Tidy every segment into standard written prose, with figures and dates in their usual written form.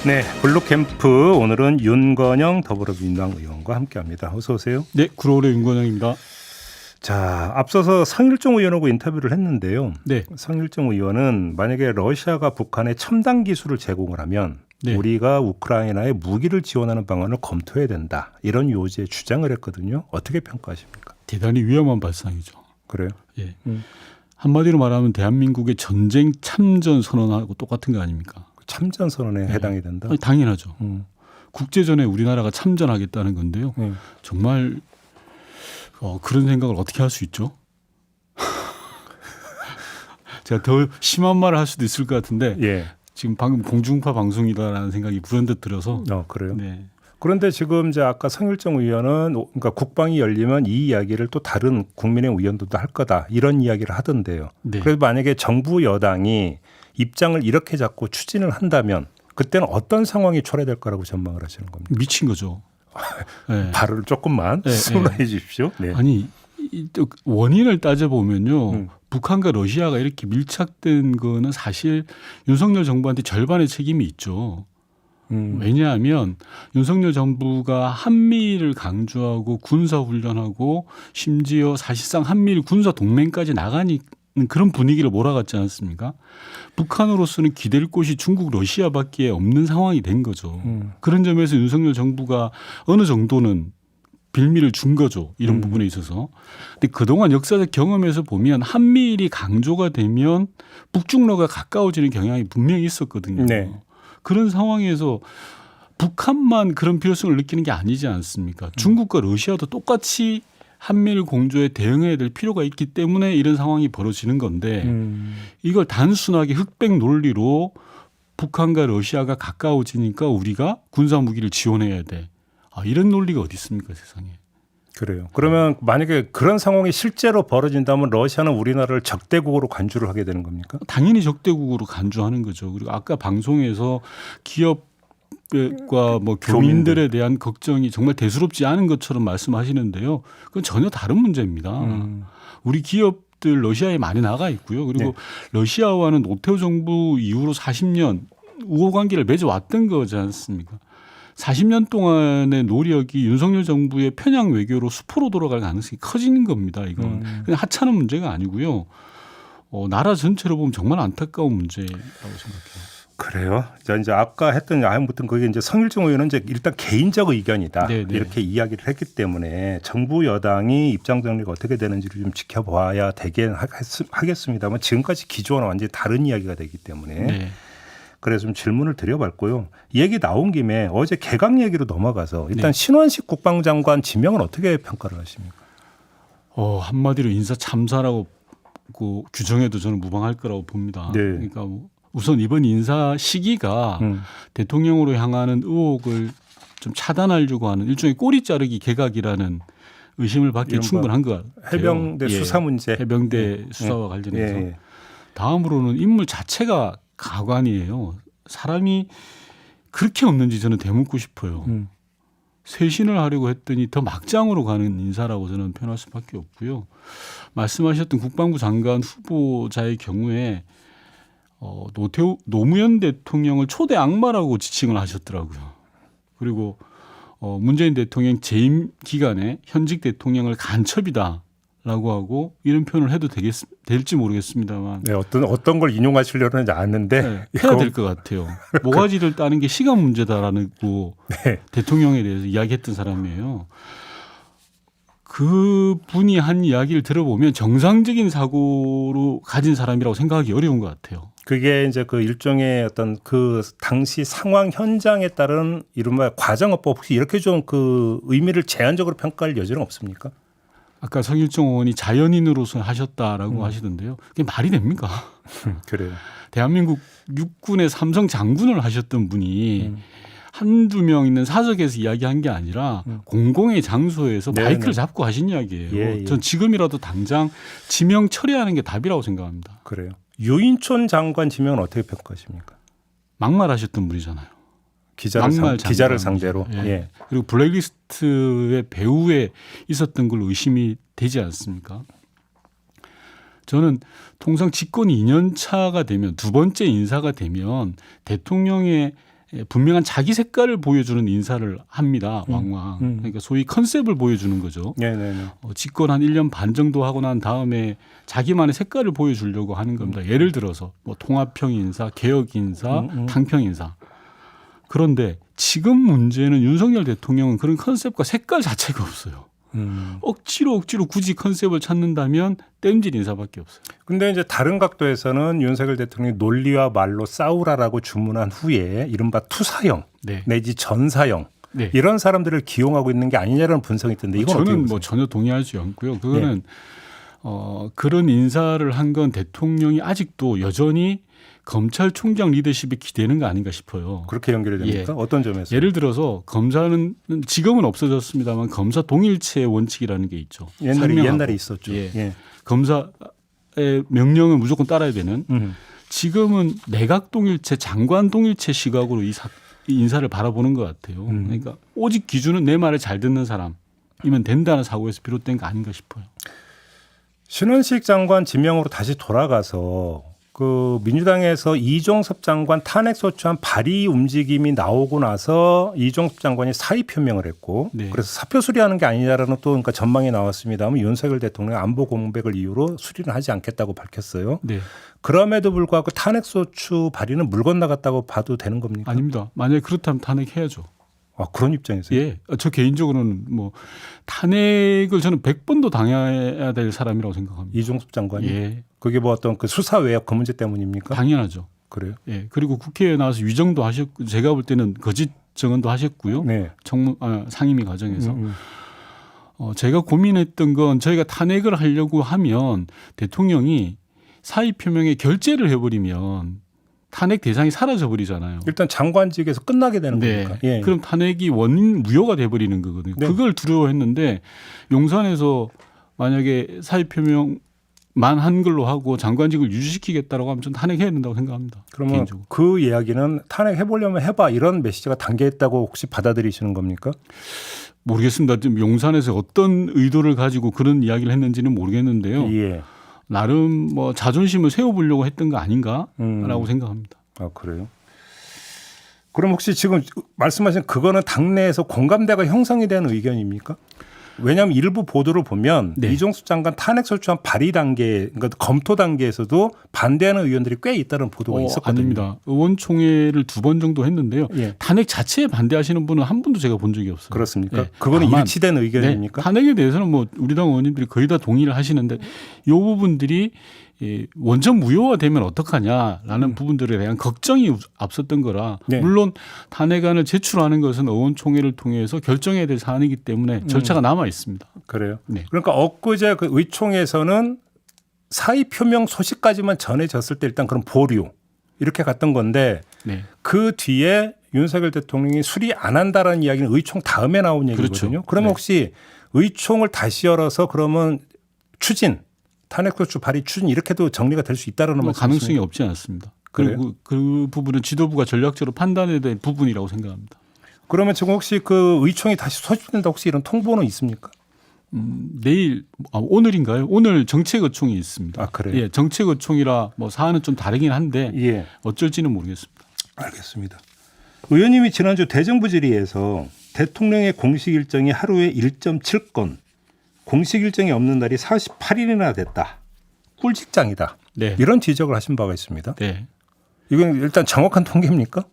네, 블루캠프 오늘은 윤건영 더불어민주당 의원과 함께합니다. 어서 오세요. 네, 구로울의 윤건영입니다. 자, 앞서서 성일종 의원하고 인터뷰를 했는데요. 네. 성일종 의원은 만약에 러시아가 북한에 첨단 기술을 제공을 하면 네. 우리가 우크라이나에 무기를 지원하는 방안을 검토해야 된다. 이런 요지의 주장을 했거든요. 어떻게 평가하십니까? 대단히 위험한 발상이죠. 그래요? 예. 한마디로 말하면 대한민국의 전쟁 참전 선언하고 똑같은 거 아닙니까? 참전 선언에 해당이 된다. 아니, 당연하죠. 국제전에 우리나라가 참전하겠다는 건데요. 정말 그런 생각을 어떻게 할 수 있죠? 제가 더 심한 말을 할 수도 있을 것 같은데 예. 지금 방금 공중파 방송이다라는 생각이 불현듯 들어서. 그래요? 네. 그런데 지금 이제 아까 성일종 의원은 그러니까 국방이 열리면 이 이야기를 또 다른 국민의 의원들도 할 거다 이런 이야기를 하던데요. 네. 그래서 만약에 정부 여당이 입장을 이렇게 잡고 추진을 한다면 그때는 어떤 상황이 초래될 거라고 전망을 하시는 겁니까? 미친 거죠. 네. 발을 조금만 네, 수론해 주십시오. 네. 아니 또 원인을 따져보면요. 북한과 러시아가 이렇게 밀착된 거는 사실 윤석열 정부한테 절반의 책임이 있죠. 왜냐하면 윤석열 정부가 한미를 강조하고 군사훈련하고 심지어 사실상 한미일 군사동맹까지 나가니 그런 분위기를 몰아갔지 않습니까? 북한으로서는 기댈 곳이 중국, 러시아밖에 없는 상황이 된 거죠. 그런 점에서 윤석열 정부가 어느 정도는 빌미를 준 거죠. 이런 부분에 있어서. 근데 그동안 역사적 경험에서 보면 한미일이 강조가 되면 북중러가 가까워지는 경향이 분명히 있었거든요. 네. 그런 상황에서 북한만 그런 필요성을 느끼는 게 아니지 않습니까? 중국과 러시아도 똑같이 한미일 공조에 대응해야 될 필요가 있기 때문에 이런 상황이 벌어지는 건데 이걸 단순하게 흑백 논리로 북한과 러시아가 가까워지니까 우리가 군사무기를 지원해야 돼. 이런 논리가 어디 있습니까 세상에. 그래요. 그러면 만약에 그런 상황이 실제로 벌어진다면 러시아는 우리나라를 적대국으로 간주를 하게 되는 겁니까? 당연히 적대국으로 간주하는 거죠. 그리고 아까 방송에서 기업과 뭐 교민들에 대한 걱정이 정말 대수롭지 않은 것처럼 말씀하시는데요. 그건 전혀 다른 문제입니다. 우리 기업들 러시아에 많이 나가 있고요. 그리고 러시아와는 노태우 정부 이후로 40년 우호 관계를 맺어왔던 거지 않습니까? 40년 동안의 노력이 윤석열 정부의 편향 외교로 수포로 돌아갈 가능성이 커지는 겁니다. 이건 그냥 하찮은 문제가 아니고요. 나라 전체로 보면 정말 안타까운 문제라고 생각해요. 그래요. 이제 아까 했던 아무튼 그게 이제 성일종 의원은 이제 일단 개인적 의견이다. 네네. 이렇게 이야기를 했기 때문에 정부 여당이 입장 정리가 어떻게 되는지를 좀 지켜봐야 되긴 하겠습니다만 지금까지 기조와는 완전히 다른 이야기가 되기 때문에 네. 그래서 좀 질문을 드려봤고요. 얘기 나온 김에 어제 개각 얘기로 넘어가서 일단 신원식 국방장관 지명은 어떻게 평가를 하십니까? 한마디로 인사 참사라고 규정해도 저는 무방할 거라고 봅니다. 네. 그러니까 우선 이번 인사 시기가 대통령으로 향하는 의혹을 좀 차단하려고 하는 일종의 꼬리 자르기 개각이라는 의심을 받기 충분한 것 같아요. 해병대 수사 문제. 해병대 수사와 관련해서. 다음으로는 인물 자체가 가관이에요. 사람이 그렇게 없는지 저는 되묻고 싶어요. 쇄신을 하려고 했더니 더 막장으로 가는 인사라고 저는 표현할 수밖에 없고요. 말씀하셨던 국방부 장관 후보자의 경우에 노무현 대통령을 초대 악마라고 지칭을 하셨더라고요. 그리고 문재인 대통령 재임 기간에 현직 대통령을 간첩이다. 라고 하고 이런 표현을 해도 될지 모르겠습니다만. 네, 어떤 걸 인용하시려는 아는데. 해야 될 것 같아요. 모가지를 따는 게 시간 문제다라는 대통령에 대해서 이야기했던 사람이에요. 그 분이 한 이야기를 들어보면 정상적인 사고로 가진 사람이라고 생각하기 어려운 것 같아요. 그게 이제 그 일종의 어떤 그 당시 상황 현장에 따른 이른바 과정어법 혹시 이렇게 좀 그 의미를 제한적으로 평가할 여지는 없습니까? 아까 성일종 의원이 자연인으로서 하셨다라고 하시던데요. 그게 말이 됩니까? 그래요. 대한민국 육군의 삼성 장군을 하셨던 분이 한두 명 있는 사석에서 이야기한 게 아니라 공공의 장소에서 마이크를 잡고 하신 이야기예요. 전 지금이라도 당장 지명 처리하는 게 답이라고 생각합니다. 그래요. 유인촌 장관 지명은 어떻게 평가하십니까? 막말하셨던 분이잖아요. 기자를 상대로. 예. 그리고 블랙리스트의 배후에 있었던 걸로 의심이 되지 않습니까? 저는 통상 집권 2년 차가 되면 두 번째 인사가 되면 대통령의 분명한 자기 색깔을 보여주는 인사를 합니다. 왕왕. 그러니까 소위 컨셉을 보여주는 거죠. 네네네. 집권 한 1년 반 정도 하고 난 다음에 자기만의 색깔을 보여주려고 하는 겁니다. 예를 들어서 뭐 통합형 인사, 개혁 인사, 당평 인사. 그런데 지금 문제는 윤석열 대통령은 그런 컨셉과 색깔 자체가 없어요. 억지로 굳이 컨셉을 찾는다면 땜질 인사밖에 없어요. 근데 이제 다른 각도에서는 윤석열 대통령이 논리와 말로 싸우라라고 주문한 후에 이른바 투사형 네. 내지 전사형 네. 이런 사람들을 기용하고 있는 게 아니냐라는 분석이 있던데 이건 어떻게 저는 보세요? 뭐 전혀 동의하지 않고요. 그거는 그런 인사를 한 건 대통령이 아직도 여전히 검찰총장 리더십에 기대는 거 아닌가 싶어요. 그렇게 연결이 됩니까? 어떤 점에서? 예를 들어서 검사는 지금은 없어졌습니다만 검사 동일체의 원칙이라는 게 있죠. 옛날에 있었죠. 예. 검사의 명령을 무조건 따라야 되는. 지금은 내각 동일체, 장관 동일체 시각으로 이 인사를 바라보는 것 같아요. 그러니까 오직 기준은 내 말을 잘 듣는 사람이면 된다는 사고에서 비롯된 거 아닌가 싶어요. 신원식 장관 지명으로 다시 돌아가서 그 민주당에서 이종섭 장관 탄핵소추안 발의 움직임이 나오고 나서 이종섭 장관이 사의 표명을 했고 네. 그래서 사표 수리하는 게 아니냐라는 또 그러니까 전망이 나왔습니다만 윤석열 대통령이 안보 공백을 이유로 수리는 하지 않겠다고 밝혔어요. 네. 그럼에도 불구하고 탄핵소추 발의는 물 건너갔다고 봐도 되는 겁니까? 아닙니다. 만약에 그렇다면 탄핵해야죠. 아, 그런 입장에서요? 예. 저 개인적으로는 뭐 탄핵을 저는 100번도 당해야 될 사람이라고 생각합니다. 이종섭 장관이? 예. 그게 뭐 어떤 그 수사 외압 그 문제 때문입니까? 당연하죠. 그래요? 예. 그리고 국회에 나와서 위정도 하셨고 제가 볼 때는 거짓 증언도 하셨고요. 네. 상임위 과정에서. 제가 고민했던 건 저희가 탄핵을 하려고 하면 대통령이 사의 표명에 결재를 해버리면 탄핵 대상이 사라져 버리잖아요. 일단 장관직에서 끝나게 되는 네. 겁니까? 예. 그럼 탄핵이 원인 무효가 돼버리는 거거든요. 네. 그걸 두려워했는데 용산에서 만약에 사의 표명만 한 걸로 하고 장관직을 유지시키겠다라고 하면 좀 탄핵해야 된다고 생각합니다. 그러면 개인적으로. 그 이야기는 탄핵해보려면 해봐 이런 메시지가 담겨있다고 혹시 받아들이시는 겁니까? 모르겠습니다. 지금 용산에서 어떤 의도를 가지고 그런 이야기를 했는지는 모르겠는데요. 예. 나름 뭐 자존심을 세워보려고 했던 거 아닌가라고 생각합니다. 아, 그래요? 그럼 혹시 지금 말씀하신 그거는 당내에서 공감대가 형성이 되는 의견입니까? 왜냐하면 일부 보도를 보면 네. 이종섭 장관 탄핵소추안 발의 단계, 그러니까 검토 단계에서도 반대하는 의원들이 꽤 있다는 보도가 있었거든요. 아닙니다. 의원총회를 2번 정도 했는데요. 예. 탄핵 자체에 반대하시는 분은 한 분도 제가 본 적이 없어요. 그렇습니까? 예. 그거는 다만, 일치된 의견입니까? 네, 탄핵에 대해서는 뭐 우리 당 의원님들이 거의 다 동의를 하시는데 이 부분들이 원전 무효화되면 어떡하냐라는 부분들에 대한 걱정이 앞섰던 거라 네. 물론 탄핵안을 제출하는 것은 의원총회를 통해서 결정해야 될 사안이기 때문에 절차가 남아 있습니다. 그래요. 네. 그러니까 엊그제 그 의총에서는 사의 표명 소식까지만 전해졌을 때 일단 그런 보류 이렇게 갔던 건데 네. 그 뒤에 윤석열 대통령이 수리 안 한다라는 이야기는 의총 다음에 나온 얘기거든요. 그렇죠. 그러면 네. 혹시 의총을 다시 열어서 그러면 추진 탄핵소추 발의 추진 이렇게도 정리가 될 수 있다라는 뭐 말씀이십니까? 가능성이 없지 않습니다. 그래요? 그리고 그 부분은 지도부가 전략적으로 판단해야 될 부분이라고 생각합니다. 그러면 지금 혹시 그 의총이 다시 소집된다 혹시 이런 통보는 있습니까? 내일 오늘인가요? 오늘 정책의총이 있습니다. 아, 그래요? 예, 정책의총이라 뭐 사안은 좀 다르긴 한데 예. 어쩔지는 모르겠습니다. 알겠습니다. 의원님이 지난주 대정부 질의에서 대통령의 공식 일정이 하루에 1.7건, 공식 일정이 없는 날이 48일이나 됐다. 꿀직장이다. 네. 이런 지적을 하신 바가 있습니다. 네. 이건 일단 정확한 통계입니까?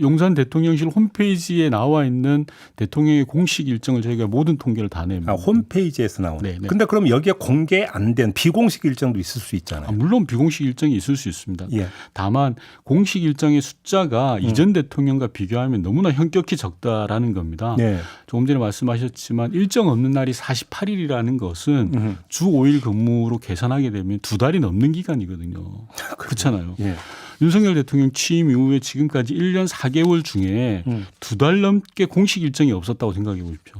용산 대통령실 홈페이지에 나와 있는 대통령의 공식 일정을 저희가 모든 통계를 다 냅니다. 아, 홈페이지에서 나오네. 네, 네. 근데 그럼 여기에 공개 안 된 비공식 일정도 있을 수 있잖아요. 물론 비공식 일정이 있을 수 있습니다. 예. 다만 공식 일정의 숫자가 이전 대통령과 비교하면 너무나 현격히 적다라는 겁니다. 네. 조금 전에 말씀하셨지만 일정 없는 날이 48일이라는 것은 주 5일 근무로 계산하게 되면 2달이 넘는 기간이거든요. 그렇잖아요. 예. 윤석열 대통령 취임 이후에 지금까지 1년 4개월 중에 2달 넘게 공식 일정이 없었다고 생각해 보십시오.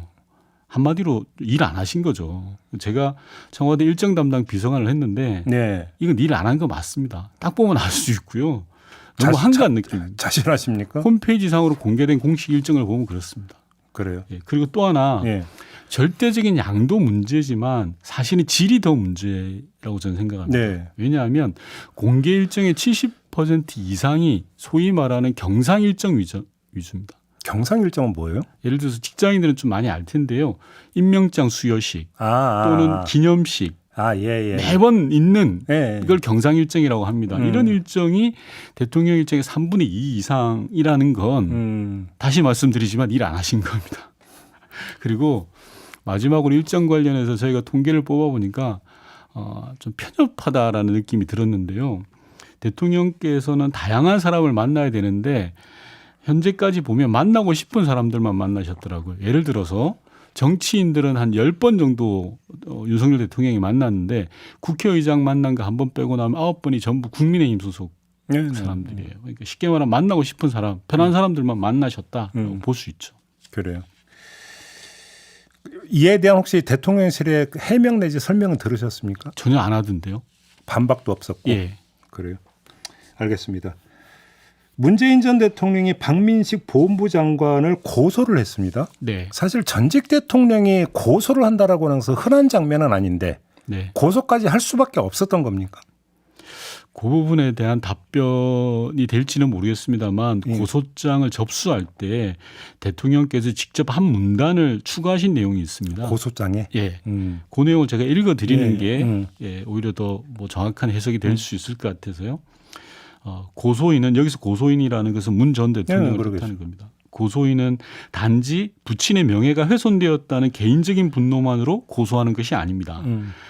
한마디로 일 안 하신 거죠. 제가 청와대 일정 담당 비서관을 했는데 네. 이건 일 안 한 거 맞습니다. 딱 보면 알 수 있고요. 너무 한가한 느낌. 자신하십니까? 홈페이지 상으로 공개된 공식 일정을 보면 그렇습니다. 그래요. 예, 그리고 또 하나 예. 절대적인 양도 문제지만 사실은 질이 더 문제라고 저는 생각합니다. 네. 왜냐하면 공개 일정의 50% 이상이 소위 말하는 경상 일정 위주입니다. 경상 일정은 뭐예요? 예를 들어서 직장인들은 좀 많이 알 텐데요. 임명장 수여식 또는 아. 기념식 예. 매번 있는 예. 이걸 경상 일정이라고 합니다. 이런 일정이 대통령 일정의 3분의 2 이상이라는 건 다시 말씀드리지만 일 안 하신 겁니다. 그리고 마지막으로 일정 관련해서 저희가 통계를 뽑아보니까 좀 편협하다라는 느낌이 들었는데요. 대통령께서는 다양한 사람을 만나야 되는데 현재까지 보면 만나고 싶은 사람들만 만나셨더라고요. 예를 들어서 정치인들은 한 10번 정도 윤석열 대통령이 만났는데 국회의장 만난 거 한 번 빼고 나면 9번이 전부 국민의힘 소속 사람들이에요. 그러니까 쉽게 말하면 만나고 싶은 사람, 편한 사람들만 만나셨다라고 볼 수 있죠. 그래요. 이에 대한 혹시 대통령실의 해명 내지 설명은 들으셨습니까? 전혀 안 하던데요. 반박도 없었고. 예. 그래요. 알겠습니다. 문재인 전 대통령이 박민식 보훈부 장관을 고소를 했습니다. 네. 사실 전직 대통령이 고소를 한다라고 하는 것은 흔한 장면은 아닌데 네. 고소까지 할 수밖에 없었던 겁니까? 그 부분에 대한 답변이 될지는 모르겠습니다만 고소장을 접수할 때 대통령께서 직접 한 문단을 추가하신 내용이 있습니다. 고소장에? 예. 그 내용을 제가 읽어드리는 게 오히려 더 뭐 정확한 해석이 될 수 있을 것 같아서요. 고소인은 여기서 고소인이라는 것은 문 전 대통령을 뜻하는 겁니다. 고소인은 단지 부친의 명예가 훼손되었다는 개인적인 분노만으로 고소하는 것이 아닙니다.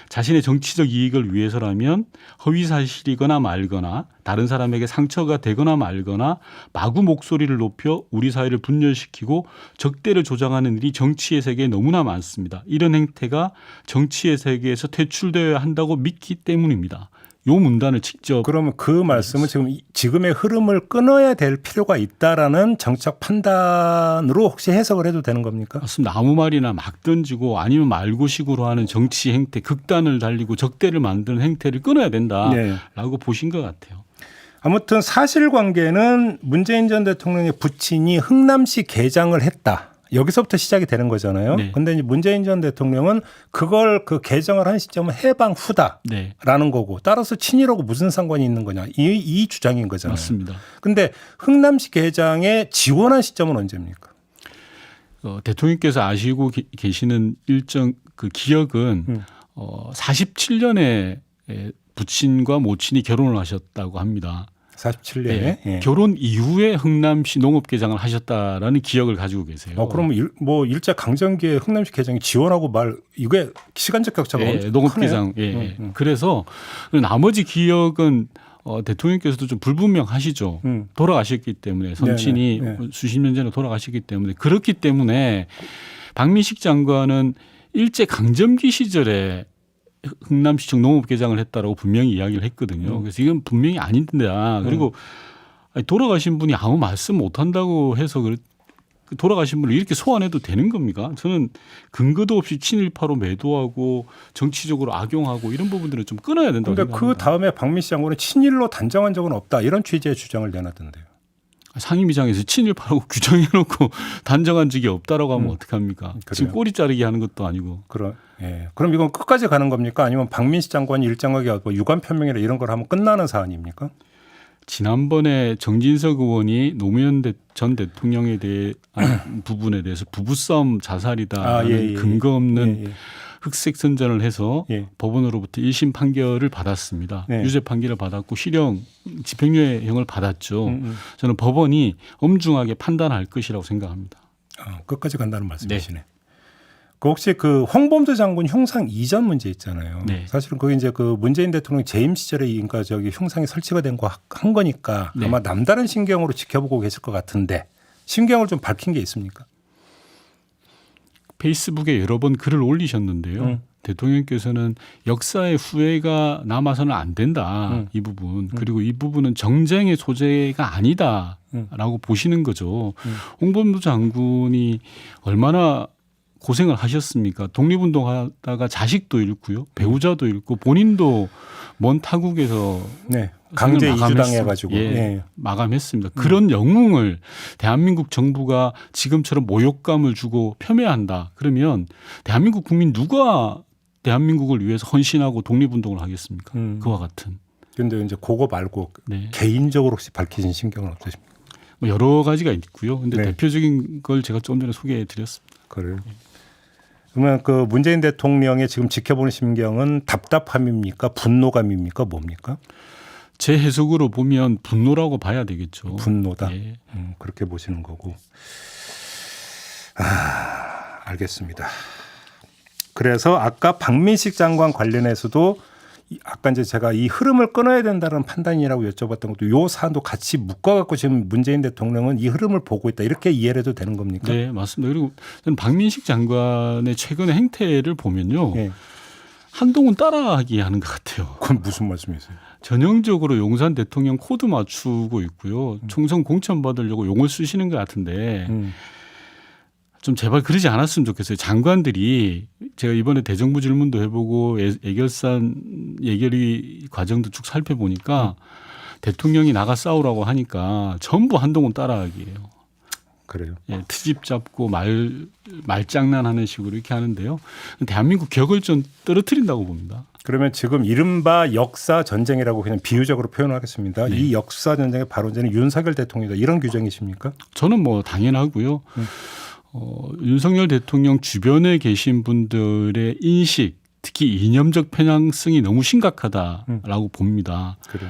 자신의 정치적 이익을 위해서라면 허위 사실이거나 말거나 다른 사람에게 상처가 되거나 말거나 마구 목소리를 높여 우리 사회를 분열시키고 적대를 조장하는 일이 정치의 세계에 너무나 많습니다. 이런 행태가 정치의 세계에서 퇴출되어야 한다고 믿기 때문입니다. 요 문단을 직접. 그러면 그 말씀은 지금의 흐름을 끊어야 될 필요가 있다라는 정책 판단으로 혹시 해석을 해도 되는 겁니까? 맞습니다. 아무 말이나 막 던지고 아니면 말고식으로 하는 정치 행태, 극단을 달리고 적대를 만드는 행태를 끊어야 된다라고 보신 것 같아요. 아무튼 사실관계는 문재인 전 대통령의 부친이 흥남시 개장을 했다. 여기서부터 시작이 되는 거잖아요. 그런데 이제 문재인 전 대통령은 그걸 그 개정을 한 시점은 해방 후다라는 거고 따라서 친일하고 무슨 상관이 있는 거냐 이 주장인 거잖아요. 맞습니다. 그런데 흥남시 개장에 지원한 시점은 언제입니까? 대통령께서 아시고 계시는 일정 그 기억은 47년에 부친과 모친이 결혼을 하셨다고 합니다. 47년에 예. 결혼 이후에 흥남시 농업 개장을 하셨다라는 기억을 가지고 계세요. 그럼 뭐 일제 강점기에 흥남시 개장이 지원하고 이게 시간적 격차가 엄청 농업 개장. 그래서 나머지 기억은 대통령께서도 좀 불분명하시죠. 돌아가셨기 때문에 선친이 수십 년 전에 돌아가셨기 때문에 그렇기 때문에 박민식 장관은 일제 강점기 시절에 흥남시청 농업 개장을 했다라고 분명히 이야기를 했거든요. 그래서 이건 분명히 아닌데 그리고 돌아가신 분이 아무 말씀 못 한다고 해서 돌아가신 분을 이렇게 소환해도 되는 겁니까? 저는 근거도 없이 친일파로 매도하고 정치적으로 악용하고 이런 부분들은 좀 끊어야 된다고 생각합니다. 그런데 그 다음에 박민식 장관은 친일로 단정한 적은 없다 이런 취지의 주장을 내놨던데요. 상임위장에서 친일파라고 규정해놓고 단정한 적이 없다라고 하면 어떡합니까? 지금 꼬리 자르기 하는 것도 아니고. 그럼 이건 끝까지 가는 겁니까? 아니면 박민식 장관이 일정하게 유감 표명이나 이런 걸 하면 끝나는 사안입니까? 지난번에 정진석 의원이 노무현 전 대통령에 대한 부분에 대해서 부부싸움 자살이다라는 근거 없는 흑색 선전을 해서 법원으로부터 1심 판결을 받았습니다. 유죄 판결을 받았고 실형 집행유예형을 받았죠. 저는 법원이 엄중하게 판단할 것이라고 생각합니다. 끝까지 간다는 말씀이시네. 그 혹시 그 홍범도 장군 흉상 이전 문제 있잖아요. 사실은 그게 이제 그 문재인 대통령 재임 시절에 인가 흉상이 설치가 된 거 한 거니까 아마 남다른 심경으로 지켜보고 계실 것 같은데 심경을 좀 밝힌 게 있습니까? 페이스북에 여러 번 글을 올리셨는데요. 대통령께서는 역사의 후회가 남아서는 안 된다. 이 부분. 그리고 이 부분은 정쟁의 소재가 아니다라고 보시는 거죠. 홍범도 장군이 얼마나 고생을 하셨습니까? 독립운동하다가 자식도 잃고요. 배우자도 잃고 본인도 먼 타국에서 강제 이주당해가지고 마감했습니다. 그런 영웅을 대한민국 정부가 지금처럼 모욕감을 주고 폄훼한다. 그러면 대한민국 국민 누가 대한민국을 위해서 헌신하고 독립운동을 하겠습니까? 그와 같은. 그런데 이제 그거 말고 네. 개인적으로 혹시 밝히신 신경은 없으십니까? 뭐 여러 가지가 있고요. 근데 네. 대표적인 걸 제가 좀 전에 소개해드렸습니다. 그래요. 그러면 그 문재인 대통령의 지금 지켜보는 심경은 답답함입니까? 분노감입니까? 뭡니까? 제 해석으로 보면 분노라고 봐야 되겠죠. 분노다. 예. 그렇게 보시는 거고. 알겠습니다. 그래서 아까 박민식 장관 관련해서도 아까 이제 제가 이 흐름을 끊어야 된다는 판단이라고 여쭤봤던 것도 요 사안도 같이 묶어갖고 지금 문재인 대통령은 이 흐름을 보고 있다 이렇게 이해를 해도 되는 겁니까? 네, 맞습니다. 그리고 저는 박민식 장관의 최근의 행태를 보면요. 예. 한동훈 따라하기 하는 것 같아요. 그건 무슨 말씀이세요? 전형적으로 용산 대통령 코드 맞추고 있고요. 총선 공천 받으려고 용을 쓰시는 것 같은데 좀 제발 그러지 않았으면 좋겠어요. 장관들이 제가 이번에 대정부 질문도 해보고 예결산 예결위 과정도 쭉 살펴보니까 대통령이 나가 싸우라고 하니까 전부 한동훈 따라하기예요. 그래요. 예, 트집 잡고 말장난하는 식으로 이렇게 하는데요. 대한민국 격을 좀 떨어뜨린다고 봅니다. 그러면 지금 이른바 역사 전쟁이라고 그냥 비유적으로 표현하겠습니다. 네. 이 역사 전쟁의 발원자는 윤석열 대통령이다. 이런 규정이십니까? 저는 뭐 당연하고요. 윤석열 대통령 주변에 계신 분들의 인식, 특히 이념적 편향성이 너무 심각하다라고 봅니다. 그래요.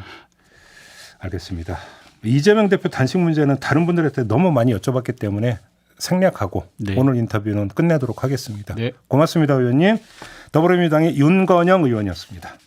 알겠습니다. 이재명 대표 단식 문제는 다른 분들한테 너무 많이 여쭤봤기 때문에 생략하고 네. 오늘 인터뷰는 끝내도록 하겠습니다. 네. 고맙습니다, 의원님. 더불어민주당의 윤건영 의원이었습니다.